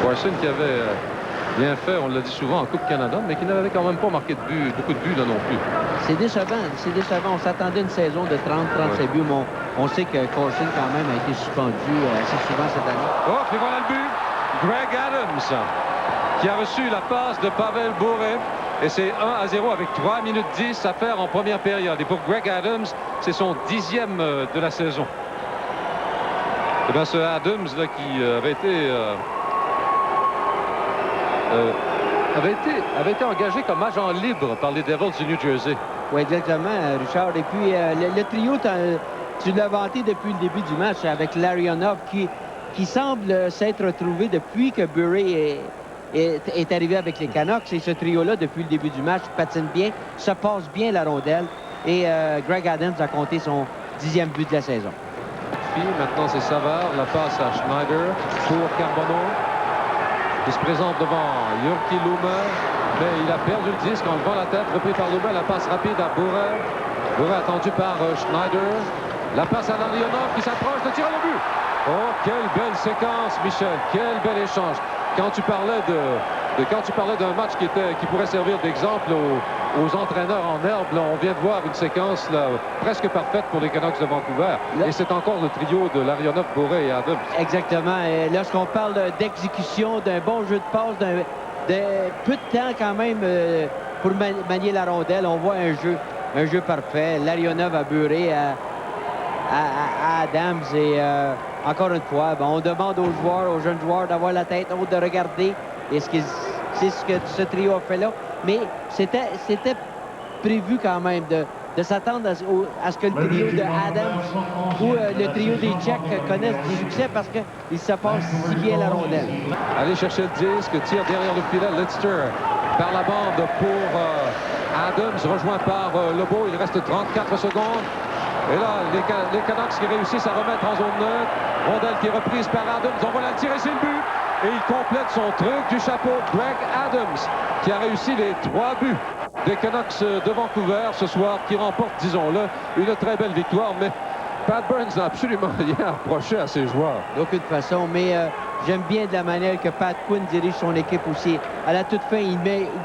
Carson qui avait bien fait, on l'a dit souvent, en Coupe Canada, mais qui n'avait quand même pas marqué de but, beaucoup de buts là non plus. C'est décevant, c'est décevant. On s'attendait à une saison de 30-35 buts, mais on sait que Carson quand même a été suspendu assez souvent cette année. Oh, puis voilà le but. Greg Adams qui a reçu la passe de Pavel Bure. Et c'est 1-0 avec 3 minutes 10 à faire en première période. Et pour Greg Adams, c'est son 10e de la saison. Et bien ce Adams là, qui avait été engagé comme agent libre par les Devils du New Jersey. Oui, exactement, Richard. Et puis le trio, tu l'as vanté depuis le début du match avec Larionov qui semble s'être retrouvé depuis que Bure est arrivé avec les Canucks. Et ce trio-là, depuis le début du match, patine bien, se passe bien la rondelle. Et Greg Adams a compté son 10e but de la saison. Puis maintenant, c'est Savard. La passe à Schneider pour Carbonneau, qui se présente devant Jyrki Lumme. Mais il a perdu le disque en levant la tête. Repris par Lumme. La passe rapide à Bure. Bure attendu par Schneider. La passe à Larionov qui s'approche de tirer le but. Oh, quelle belle séquence, Michel. Quel bel échange. Quand tu parlais d'un match qui pourrait servir d'exemple aux entraîneurs en herbe, là, on vient de voir une séquence là, presque parfaite pour les Canucks de Vancouver. Là, et c'est encore le trio de Larionov, Bure et Adams. Exactement. Et lorsqu'on parle d'exécution, d'un bon jeu de passe, de peu de temps quand même pour manier la rondelle, on voit un jeu parfait. Larionov a Bure à Adams et encore une fois, on demande aux jeunes joueurs d'avoir la tête haute, de regarder. Et c'est ce que ce trio a fait là. Mais c'était prévu quand même de s'attendre à ce que le trio de Adams ou le trio des Tchèques connaissent du succès parce qu'il se passe si bien la rondelle. Aller chercher le disque, tire derrière le filet, Lidster par la bande pour Adams, rejoint par Lebeau. Il reste 34 secondes. Et là, les Canucks qui réussissent à remettre en zone neutre. Rondelle qui est reprise par Adams. On va la tirer, c'est le but. Et il complète son truc du chapeau. Greg Adams qui a réussi les 3 buts des Canucks de Vancouver ce soir, qui remporte, disons-le, une très belle victoire. Mais Pat Burns n'a absolument rien à reprocher à ses joueurs. D'aucune façon, mais j'aime bien de la manière que Pat Quinn dirige son équipe aussi. À la toute fin, il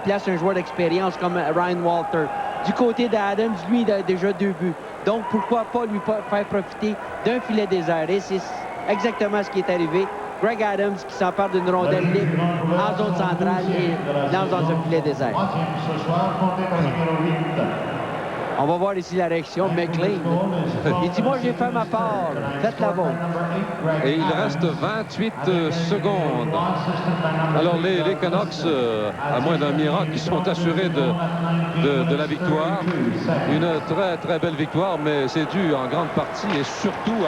place un joueur d'expérience comme Ryan Walter. Du côté d'Adams, lui, il a déjà 2 buts. Donc, pourquoi pas lui faire profiter d'un filet désert? Et c'est exactement ce qui est arrivé. Greg Adams qui s'empare d'une rondelle libre en zone centrale et lance dans un filet désert. On va voir ici la réaction de McLean. Il dit, moi, j'ai fait ma part. Faites la vôtre. Et il reste 28 secondes. Alors, les Canucks, à moins d'un miracle, ils sont assurés de la victoire. Une très, très belle victoire, mais c'est dû en grande partie et surtout